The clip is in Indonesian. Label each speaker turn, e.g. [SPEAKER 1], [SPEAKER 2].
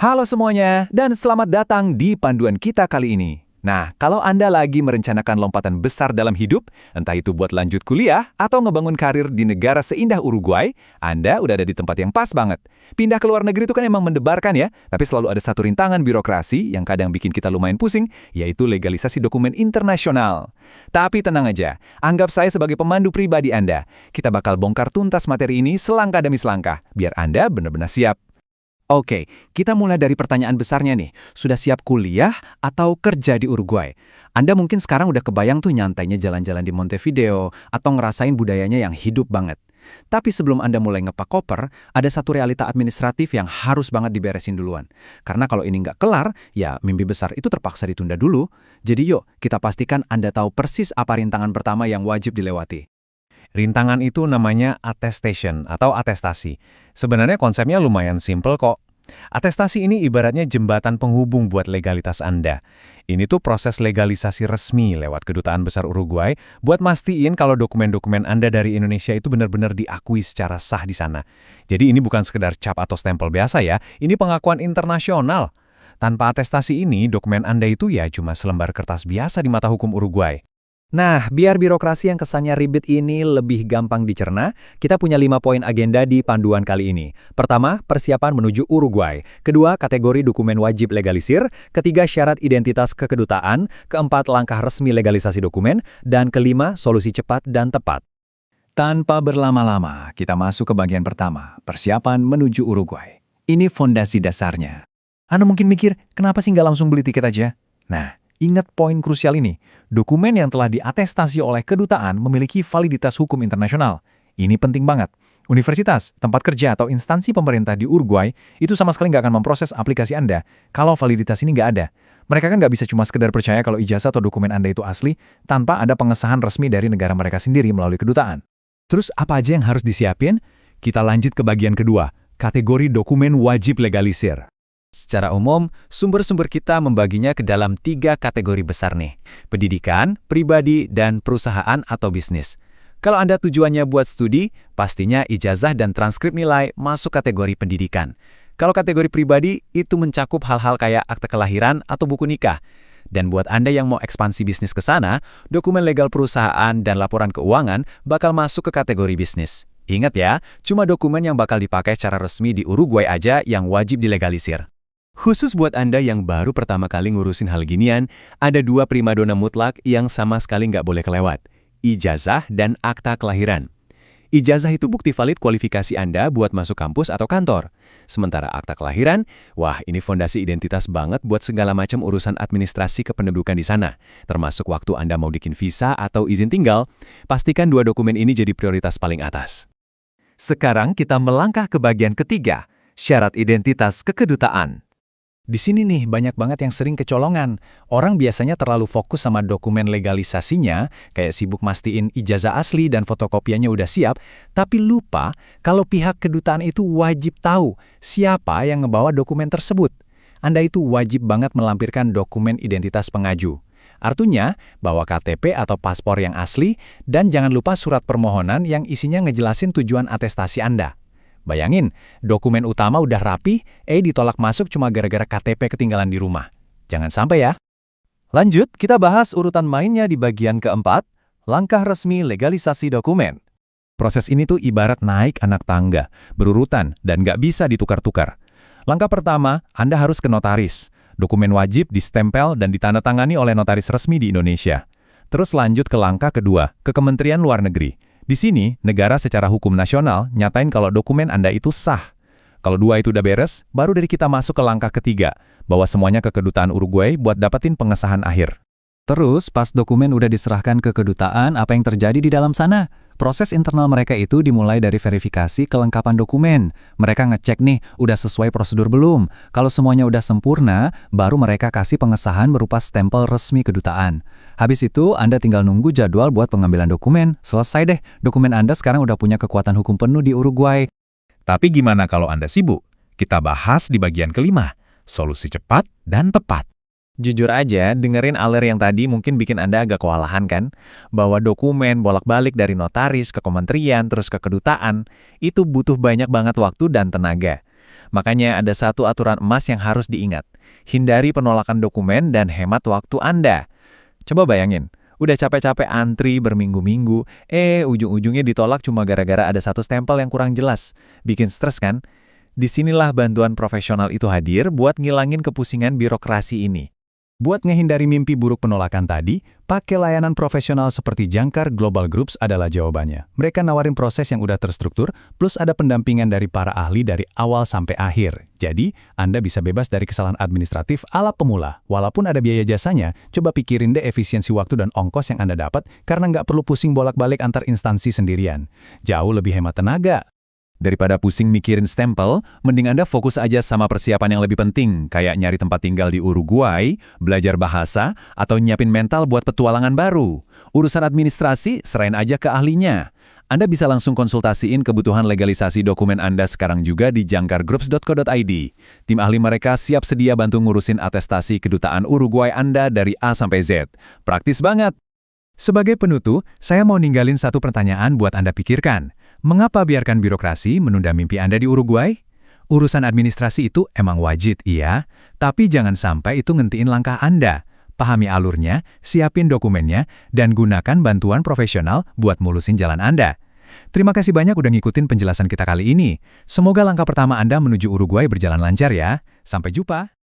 [SPEAKER 1] Halo semuanya, dan selamat datang di panduan kita kali ini. Nah, kalau Anda lagi merencanakan lompatan besar dalam hidup, entah itu buat lanjut kuliah atau ngebangun karir di negara seindah Uruguay, Anda udah ada di tempat yang pas banget. Pindah ke luar negeri itu kan emang mendebarkan ya, tapi selalu ada satu rintangan birokrasi yang kadang bikin kita lumayan pusing, yaitu legalisasi dokumen internasional. Tapi tenang aja, anggap saya sebagai pemandu pribadi Anda. Kita bakal bongkar tuntas materi ini selangkah demi selangkah, biar Anda benar-benar siap. Oke, kita mulai dari pertanyaan besarnya nih. Sudah siap kuliah atau kerja di Uruguay? Anda mungkin sekarang udah kebayang tuh nyantainya jalan-jalan di Montevideo atau ngerasain budayanya yang hidup banget. Tapi sebelum Anda mulai ngepak koper, ada satu realita administratif yang harus banget diberesin duluan. Karena kalau ini nggak kelar, ya mimpi besar itu terpaksa ditunda dulu. Jadi yuk, kita pastikan Anda tahu persis apa rintangan pertama yang wajib dilewati. Rintangan itu namanya attestation atau atestasi. Sebenarnya konsepnya lumayan simple kok. Atestasi ini ibaratnya jembatan penghubung buat legalitas Anda. Ini tuh proses legalisasi resmi lewat Kedutaan Besar Uruguay buat mastiin kalau dokumen-dokumen Anda dari Indonesia itu benar-benar diakui secara sah di sana. Jadi ini bukan sekedar cap atau stempel biasa ya, ini pengakuan internasional. Tanpa atestasi ini, dokumen Anda itu ya cuma selembar kertas biasa di mata hukum Uruguay. Nah, biar birokrasi yang kesannya ribet ini lebih gampang dicerna, kita punya 5 poin agenda di panduan kali ini. Pertama, persiapan menuju Uruguay. Kedua, kategori dokumen wajib legalisir. Ketiga, syarat identitas kekedutaan. Keempat, langkah resmi legalisasi dokumen. Dan kelima, solusi cepat dan tepat. Tanpa berlama-lama, kita masuk ke bagian pertama, persiapan menuju Uruguay. Ini fondasi dasarnya. Anda mungkin mikir, kenapa sih nggak langsung beli tiket aja? Nah, ingat poin krusial ini, dokumen yang telah diatestasi oleh kedutaan memiliki validitas hukum internasional. Ini penting banget. Universitas, tempat kerja, atau instansi pemerintah di Uruguay itu sama sekali nggak akan memproses aplikasi Anda kalau validitas ini nggak ada. Mereka kan nggak bisa cuma sekedar percaya kalau ijazah atau dokumen Anda itu asli tanpa ada pengesahan resmi dari negara mereka sendiri melalui kedutaan. Terus apa aja yang harus disiapin? Kita lanjut ke bagian kedua, kategori dokumen wajib legalisir. Secara umum, sumber-sumber kita membaginya ke dalam 3 kategori besar nih. Pendidikan, pribadi, dan perusahaan atau bisnis. Kalau Anda tujuannya buat studi, pastinya ijazah dan transkrip nilai masuk kategori pendidikan. Kalau kategori pribadi, itu mencakup hal-hal kayak akte kelahiran atau buku nikah. Dan buat Anda yang mau ekspansi bisnis ke sana, dokumen legal perusahaan dan laporan keuangan bakal masuk ke kategori bisnis. Ingat ya, cuma dokumen yang bakal dipakai secara resmi di Uruguay aja yang wajib dilegalisir. Khusus buat Anda yang baru pertama kali ngurusin hal ginian, ada 2 primadona mutlak yang sama sekali nggak boleh kelewat. Ijazah dan akta kelahiran. Ijazah itu bukti valid kualifikasi Anda buat masuk kampus atau kantor. Sementara akta kelahiran, wah ini fondasi identitas banget buat segala macam urusan administrasi kependudukan di sana. Termasuk waktu Anda mau bikin visa atau izin tinggal, pastikan 2 dokumen ini jadi prioritas paling atas. Sekarang kita melangkah ke bagian ketiga, syarat identitas kekedutaan. Di sini nih banyak banget yang sering kecolongan. Orang biasanya terlalu fokus sama dokumen legalisasinya, kayak sibuk mastiin ijazah asli dan fotokopiannya udah siap, tapi lupa kalau pihak kedutaan itu wajib tahu siapa yang ngebawa dokumen tersebut. Anda itu wajib banget melampirkan dokumen identitas pengaju. Artinya, bawa KTP atau paspor yang asli, dan jangan lupa surat permohonan yang isinya ngejelasin tujuan atestasi Anda. Bayangin, dokumen utama udah rapi, ditolak masuk cuma gara-gara KTP ketinggalan di rumah. Jangan sampai ya. Lanjut, kita bahas urutan mainnya di bagian keempat, langkah resmi legalisasi dokumen. Proses ini tuh ibarat naik anak tangga, berurutan, dan nggak bisa ditukar-tukar. Langkah pertama, Anda harus ke notaris. Dokumen wajib distempel dan ditandatangani oleh notaris resmi di Indonesia. Terus lanjut ke langkah kedua, ke Kementerian Luar Negeri. Di sini, negara secara hukum nasional nyatain kalau dokumen Anda itu sah. Kalau 2 itu udah beres, baru dari kita masuk ke langkah ketiga, bawa semuanya ke kedutaan Uruguay buat dapetin pengesahan akhir. Terus, pas dokumen udah diserahkan ke kedutaan, apa yang terjadi di dalam sana? Proses internal mereka itu dimulai dari verifikasi kelengkapan dokumen. Mereka ngecek nih, udah sesuai prosedur belum? Kalau semuanya udah sempurna, baru mereka kasih pengesahan berupa stempel resmi kedutaan. Habis itu, Anda tinggal nunggu jadwal buat pengambilan dokumen. Selesai deh, dokumen Anda sekarang udah punya kekuatan hukum penuh di Uruguay. Tapi gimana kalau Anda sibuk? Kita bahas di bagian kelima, solusi cepat dan tepat. Jujur aja, dengerin alert yang tadi mungkin bikin Anda agak kewalahan kan? Bawa dokumen bolak-balik dari notaris ke kementerian, terus ke kedutaan, itu butuh banyak banget waktu dan tenaga. Makanya ada satu aturan emas yang harus diingat. Hindari penolakan dokumen dan hemat waktu Anda. Coba bayangin, udah capek-capek antri berminggu-minggu, ujung-ujungnya ditolak cuma gara-gara ada satu stempel yang kurang jelas. Bikin stres kan? Disinilah bantuan profesional itu hadir buat ngilangin kepusingan birokrasi ini.
[SPEAKER 2] Buat ngehindari mimpi buruk penolakan tadi, pakai layanan profesional seperti Jangkar Global Groups adalah jawabannya. Mereka nawarin proses yang udah terstruktur, plus ada pendampingan dari para ahli dari awal sampai akhir. Jadi, Anda bisa bebas dari kesalahan administratif ala pemula. Walaupun ada biaya jasanya, coba pikirin deh efisiensi waktu dan ongkos yang Anda dapat karena nggak perlu pusing bolak-balik antar instansi sendirian. Jauh lebih hemat tenaga.
[SPEAKER 1] Daripada pusing mikirin stempel, mending Anda fokus aja sama persiapan yang lebih penting, kayak nyari tempat tinggal di Uruguay, belajar bahasa, atau nyiapin mental buat petualangan baru. Urusan administrasi, serahin aja ke ahlinya. Anda bisa langsung konsultasiin kebutuhan legalisasi dokumen Anda sekarang juga di jangkargroups.co.id. Tim ahli mereka siap sedia bantu ngurusin atestasi kedutaan Uruguay Anda dari A sampai Z. Praktis banget!
[SPEAKER 2] Sebagai penutup, saya mau ninggalin satu pertanyaan buat Anda pikirkan. Mengapa biarkan birokrasi menunda mimpi Anda di Uruguay? Urusan administrasi itu emang wajib, iya, tapi jangan sampai itu ngentiin langkah Anda. Pahami alurnya, siapin dokumennya, dan gunakan bantuan profesional buat mulusin jalan Anda. Terima kasih banyak udah ngikutin penjelasan kita kali ini. Semoga langkah pertama Anda menuju Uruguay berjalan lancar ya. Sampai jumpa!